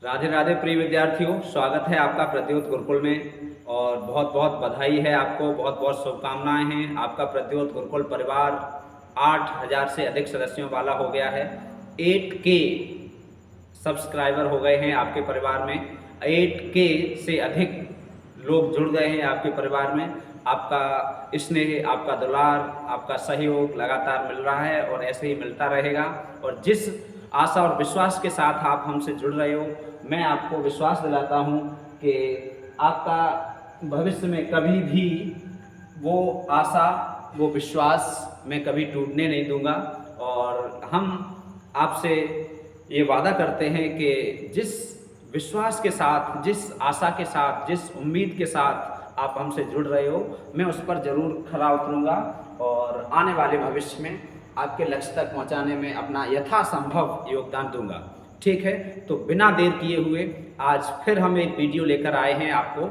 राधे राधे प्रिय विद्यार्थियों, स्वागत है आपका प्रतियोत गुरुकुल में। और बहुत बहुत बधाई है आपको, बहुत बहुत शुभकामनाएं हैं। आपका प्रतियोत गुरुकुल परिवार 8,000 से अधिक सदस्यों वाला हो गया है। 8K सब्सक्राइबर हो गए हैं आपके परिवार में। 8K से अधिक लोग जुड़ गए हैं आपके परिवार में। आपका स्नेह, आपका दुलार, आपका सहयोग लगातार मिल रहा है और ऐसे ही मिलता रहेगा। और जिस आशा और विश्वास के साथ आप हमसे जुड़ रहे हो, मैं आपको विश्वास दिलाता हूँ कि आपका भविष्य में कभी भी वो आशा, वो विश्वास मैं कभी टूटने नहीं दूंगा। और हम आपसे ये वादा करते हैं कि जिस विश्वास के साथ, जिस आशा के साथ, जिस उम्मीद के साथ आप हमसे जुड़ रहे हो, मैं उस पर ज़रूर खरा उतरूँगा और आने वाले भविष्य में आपके लक्ष्य तक पहुंचाने में अपना यथासंभव योगदान दूंगा। ठीक है, तो बिना देर किए हुए आज फिर हम एक वीडियो लेकर आए हैं आपको।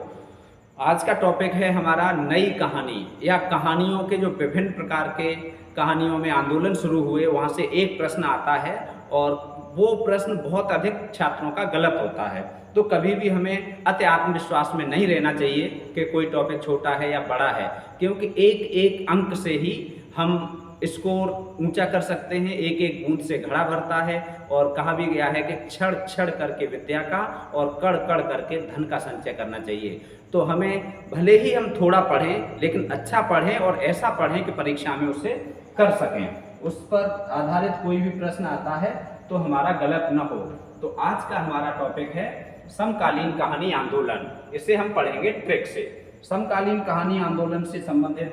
आज का टॉपिक है हमारा नई कहानी, या कहानियों के जो विभिन्न प्रकार के कहानियों में आंदोलन शुरू हुए, वहाँ से एक प्रश्न आता है और वो प्रश्न बहुत अधिक छात्रों का गलत होता है। तो कभी भी हमें अति आत्मविश्वास में नहीं रहना चाहिए कि कोई टॉपिक छोटा है या बड़ा है, क्योंकि एक एक अंक से ही हम स्कोर ऊंचा कर सकते हैं। एक एक बूंद से घड़ा भरता है। और कहा भी गया है कि क्षण क्षण करके विद्या का और कण कण करके धन का संचय करना चाहिए। तो हमें भले ही हम थोड़ा पढ़ें, लेकिन अच्छा पढ़ें और ऐसा पढ़ें कि परीक्षा में उसे कर सकें। उस पर आधारित कोई भी प्रश्न आता है तो हमारा गलत न हो। तो आज का हमारा टॉपिक है समकालीन कहानी आंदोलन। इसे हम पढ़ेंगे ट्रिक से। समकालीन कहानी आंदोलन से संबंधित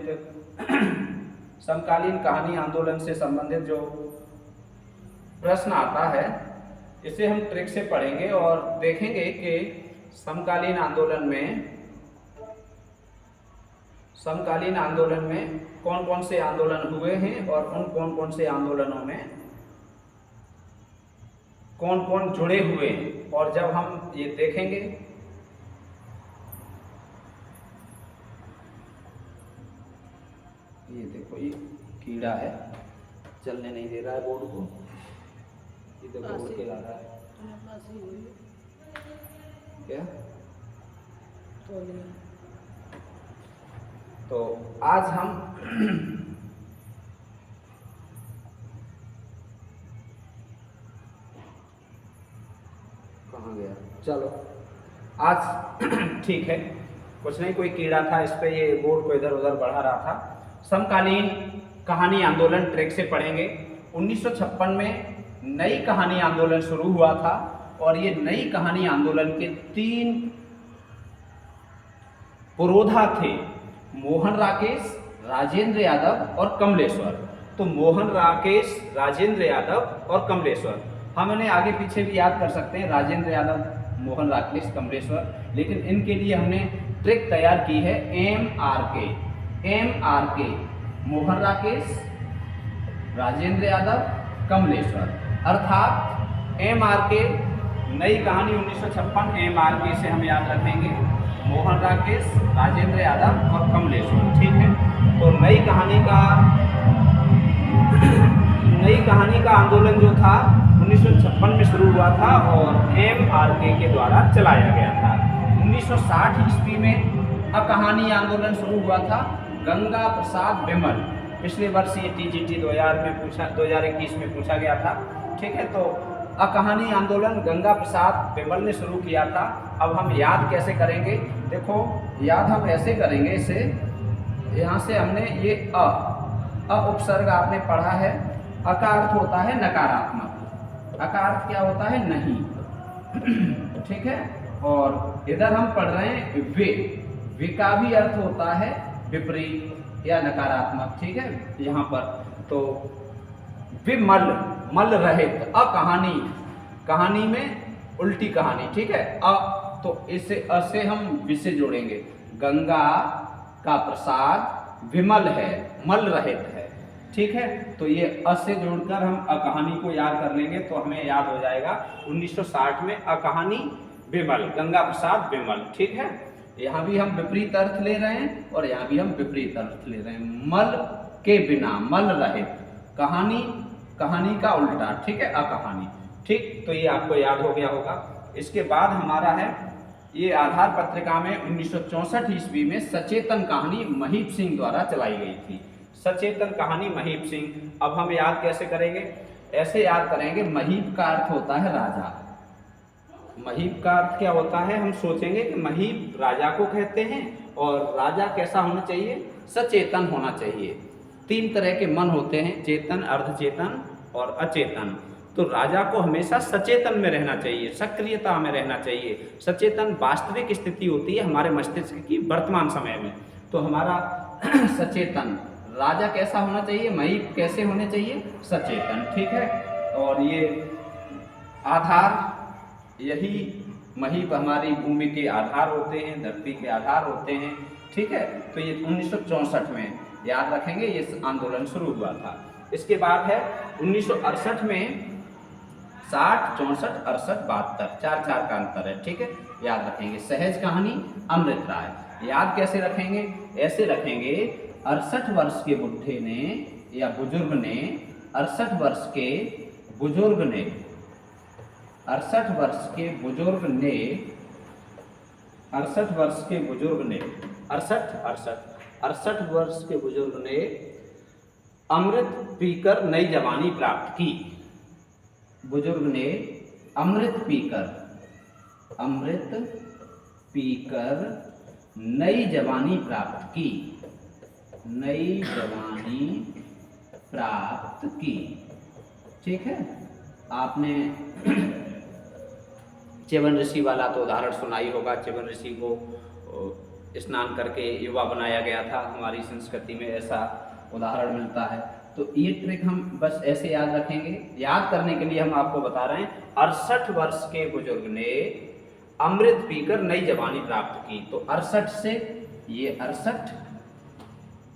समकालीन कहानी आंदोलन से संबंधित जो प्रश्न आता है, इसे हम ट्रिक से पढ़ेंगे और देखेंगे कि समकालीन आंदोलन में कौन कौन से आंदोलन हुए हैं और उन कौन कौन से आंदोलनों में कौन कौन जुड़े हुए हैं। और जब हम ये देखेंगे, ये देखो, ये कीड़ा है, चलने नहीं दे रहा है बोर्ड को। ये देखो उड़ के ला रहा है क्या। तो आज हम कहाँ गया, चलो आज ठीक है, कुछ नहीं, कोई कीड़ा था, इस पे ये बोर्ड को इधर उधर बढ़ा रहा था। समकालीन कहानी आंदोलन ट्रैक से पढ़ेंगे। 1956 में नई कहानी आंदोलन शुरू हुआ था और ये नई कहानी आंदोलन के 3 पुरोधा थे, मोहन राकेश, राजेंद्र यादव और कमलेश्वर। तो मोहन राकेश, राजेंद्र यादव और कमलेश्वर, हम इन्हें आगे पीछे भी याद कर सकते हैं, राजेंद्र यादव, मोहन राकेश, कमलेश्वर। लेकिन इनके लिए हमने ट्रिक तैयार की है MRK, मोहन राकेश, राजेंद्र यादव, कमलेश्वर। अर्थात MRK नई कहानी 1956, MRK से हम याद रखेंगे मोहन राकेश, राजेंद्र यादव और कमलेश्वर। ठीक है, तो नई कहानी का आंदोलन जो था 1956 में शुरू हुआ था और MRK के द्वारा चलाया गया था। 1960 ईस्वी में कहानी आंदोलन शुरू हुआ था, गंगा प्रसाद बिमल। पिछले वर्ष ये TGT 2021 में पूछा गया था। ठीक है, तो कहानी आंदोलन गंगा प्रसाद बिमल ने शुरू किया था। अब हम याद कैसे करेंगे, देखो याद हम ऐसे करेंगे, इसे यहाँ से हमने ये अ उपसर्ग आपने पढ़ा है। अ का अर्थ होता है नकारात्मक, अ का अर्थ क्या होता है, नहीं। ठीक है, और इधर हम पढ़ रहे हैं वे का भी अर्थ होता है विपरीत या नकारात्मक। ठीक है, यहाँ पर तो विमल, मल रहित, कहानी में उल्टी कहानी। ठीक है, तो इसे अ से हम वि से जोड़ेंगे, गंगा का प्रसाद विमल है, मल रहित है। ठीक है, तो ये अ से जोड़कर हम कहानी को याद कर लेंगे तो हमें याद हो जाएगा 1960 में कहानी विमल, गंगा प्रसाद विमल। ठीक है, यहाँ भी हम विपरीत अर्थ ले रहे हैं और यहाँ भी हम विपरीत अर्थ ले रहे हैं। मल के बिना, मल रहित, कहानी का उल्टा। ठीक है, अकहानी। ठीक, तो ये आपको याद हो गया होगा। इसके बाद हमारा है ये आधार पत्रिका में 1964 ईस्वी में सचेतन कहानी महीप सिंह द्वारा चलाई गई थी। सचेतन कहानी महीप सिंह। अब हम याद कैसे करेंगे? ऐसे याद करेंगे, महीप का अर्थ होता है राजा। महीप का अर्थ क्या होता है? हम सोचेंगे कि महीप राजा को कहते हैं और राजा कैसा होना चाहिए? सचेतन होना चाहिए। 3 तरह के मन होते हैं, चेतन, अर्धचेतन और अचेतन। तो राजा को हमेशा सचेतन में रहना चाहिए, सक्रियता में रहना चाहिए। सचेतन वास्तविक स्थिति होती है हमारे मस्तिष्क की वर्तमान समय में। तो हमारा सचेतन राजा कैसा होना चाहिए? महीप कैसे होने चाहिए? सचेतन। ठीक है। और ये आधार, यही महीप हमारी भूमि के आधार होते हैं, धरती के आधार होते हैं। ठीक है। तो ये 1964 में याद रखेंगे, ये आंदोलन शुरू हुआ था। इसके बाद है 1968 में 60, 64, 68, 72, 4 का अंतर है। ठीक है, याद रखेंगे। सहज कहानी अमृत राय। याद कैसे रखेंगे? ऐसे रखेंगे, 68 वर्ष के बुढ़े ने या बुजुर्ग ने, 68 वर्ष के बुजुर्ग ने, 68 वर्ष के बुजुर्ग ने, 68 वर्ष के बुजुर्ग ने, 68 वर्ष के बुजुर्ग ने अमृत पीकर नई जवानी प्राप्त की। बुजुर्ग ने अमृत पीकर नई जवानी प्राप्त की, नई जवानी प्राप्त की। ठीक है। आपने च्यवन ऋषि वाला तो उदाहरण सुना ही होगा। च्यवन ऋषि को स्नान करके युवा बनाया गया था। हमारी संस्कृति में ऐसा उदाहरण मिलता है। तो ये ट्रिक हम बस ऐसे याद रखेंगे। याद करने के लिए हम आपको बता रहे हैं, 68 वर्ष के बुजुर्ग ने अमृत पीकर नई जवानी प्राप्त की। तो 68 से ये 68,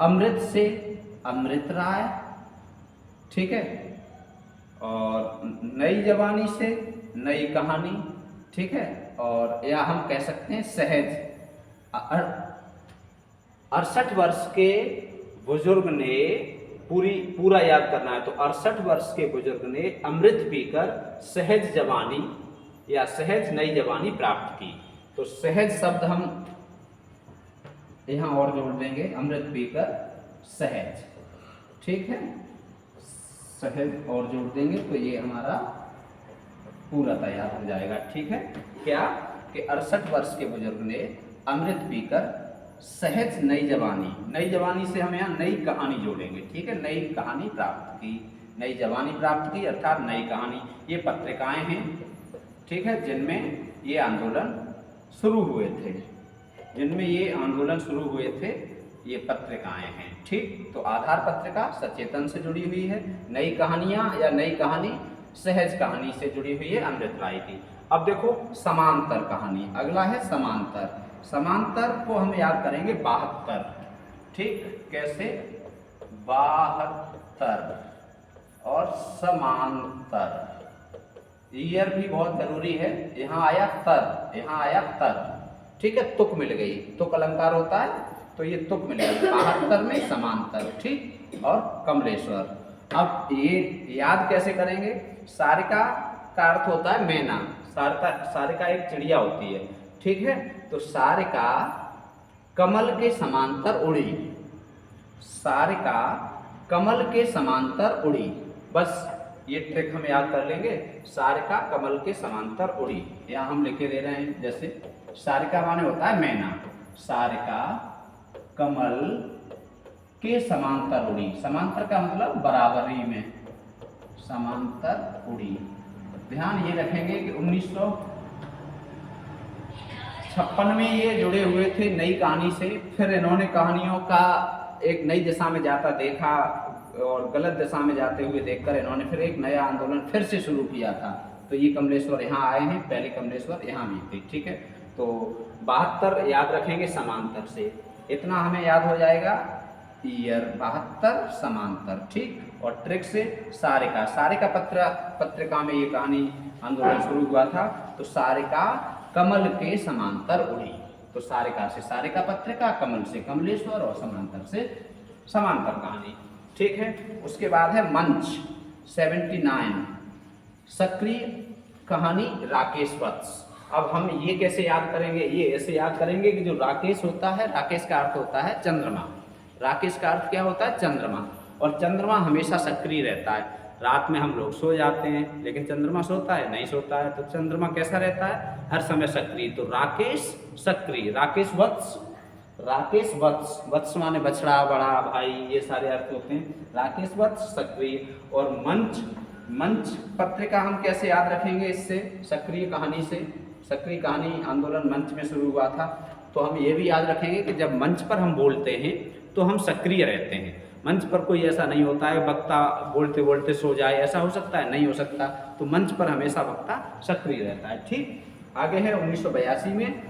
अमृत से अमृत राय। ठीक है। और नई जवानी से नई कहानी। ठीक है। और या हम कह सकते हैं सहज। 68 वर्ष के बुजुर्ग ने पूरा याद करना है। तो 68 वर्ष के बुजुर्ग ने अमृत पीकर सहज जवानी या सहज नई जवानी प्राप्त की। तो सहज शब्द हम यहाँ और जोड़ देंगे, अमृत पीकर सहज। ठीक है, सहज और जोड़ देंगे तो ये हमारा पूरा तैयार हो जाएगा। ठीक है। क्या कि 68 वर्ष के बुजुर्ग ने अमृत पीकर सहज नई जवानी से हम यहाँ नई कहानी जोड़ेंगे। ठीक है। नई कहानी प्राप्त की, नई जवानी प्राप्त की अर्थात नई कहानी। ये पत्रिकाएं हैं। ठीक है। जिनमें ये आंदोलन शुरू हुए थे, ये पत्रिकाएं हैं। ठीक। तो आधार पत्रिका सचेतन से जुड़ी हुई है, नई कहानियां या नई कहानी सहज कहानी से जुड़ी हुई है अमृत राय की। अब देखो समांतर कहानी, अगला है समांतर। समांतर को हम याद करेंगे 72। ठीक। कैसे? 72 और समांतर। ईयर भी बहुत जरूरी है। यहाँ आया तर। ठीक है। तुक मिल गई, तुक अलंकार होता है तो ये तुक मिल गई। 72 में समांतर। ठीक। और कमलेश्वर। अब ये याद कैसे करेंगे? सारिका का अर्थ होता है मैना। सारिका एक चिड़िया होती है। ठीक है। तो सारिका कमल के समांतर उड़ी, सारिका कमल के समांतर उड़ी। बस ये ट्रिक हम याद कर लेंगे, सारिका कमल के समांतर उड़ी। यहाँ हम लिखे दे रहे हैं, जैसे सारिका माने होता है मैना, सारिका कमल के समांतर उड़ी। समांतर का मतलब बराबरी में, समांतर उड़ी। ध्यान ये रखेंगे कि 1956 में ये जुड़े हुए थे नई कहानी से। फिर इन्होंने कहानियों का एक नई दिशा में जाता देखा और गलत दिशा में जाते हुए देखकर इन्होंने फिर एक नया आंदोलन फिर से शुरू किया था। तो ये कमलेश्वर यहाँ आए हैं, पहले कमलेश्वर यहाँ भी थे। ठीक है। तो 72 याद रखेंगे समांतर से, इतना हमें याद हो जाएगा। ईयर 72 समांतर। ठीक। और ट्रिक से सारिका पत्रिका में ये कहानी आंदोलन शुरू हुआ था। तो सारिका कमल के समांतर उड़ी। तो सारिका से सारिका पत्रिका, कमल से कमलेश्वर और समांतर से समांतर कहानी। ठीक है। उसके बाद है मंच 79। सक्रिय कहानी राकेश वत्स। अब हम ये कैसे याद करेंगे, ये ऐसे याद करेंगे कि जो राकेश होता है, राकेश का अर्थ होता है चंद्रमा। राकेश का अर्थ क्या होता है? चंद्रमा। और चंद्रमा हमेशा सक्रिय रहता है। रात में हम लोग सो जाते हैं, लेकिन चंद्रमा सोता है? नहीं सोता है। तो चंद्रमा कैसा रहता है? हर समय सक्रिय। तो राकेश सक्रिय, राकेश वत्स, राकेश वत्स, वत्स माने बछड़ा, बड़ा भाई, ये सारे अर्थ होते हैं। राकेश वत्स सक्रिय। और मंच, मंच पत्रिका हम कैसे याद रखेंगे? इससे, सक्रिय कहानी से। सक्रिय कहानी आंदोलन मंच में शुरू हुआ था। तो हम ये भी याद रखेंगे कि जब मंच पर हम बोलते हैं तो हम सक्रिय रहते हैं। मंच पर कोई ऐसा नहीं होता है वक्ता बोलते बोलते सो जाए, ऐसा हो सकता है? नहीं हो सकता। तो मंच पर हमेशा वक्ता सक्रिय रहता है। ठीक, आगे है 1982 में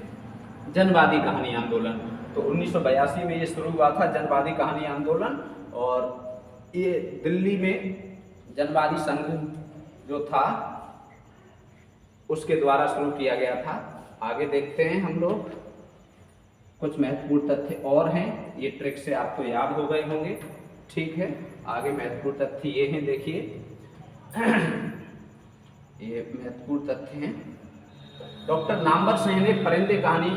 जनवादी कहानी आंदोलन। तो 1982 में ये शुरू हुआ था जनवादी कहानी आंदोलन, और ये दिल्ली में जनवादी संघ जो था उसके द्वारा शुरू किया गया था। आगे देखते हैं हम लोग, कुछ महत्वपूर्ण तथ्य और हैं, ये ट्रिक से आपको याद हो गए होंगे। ठीक है, आगे महत्वपूर्ण तथ्य ये हैं, देखिए ये महत्वपूर्ण तथ्य हैं। डॉक्टर नामवर सिंह ने परिंदे कहानी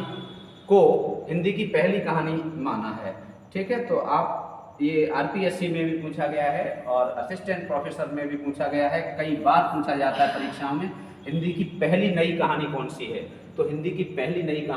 को हिंदी की पहली कहानी माना है। ठीक है, तो आप ये आरपीएससी में भी पूछा गया है और असिस्टेंट प्रोफेसर में भी पूछा गया है, कई बार पूछा जाता है परीक्षाओं में, हिंदी की पहली नई कहानी कौन सी है? तो हिंदी की पहली नई कहानी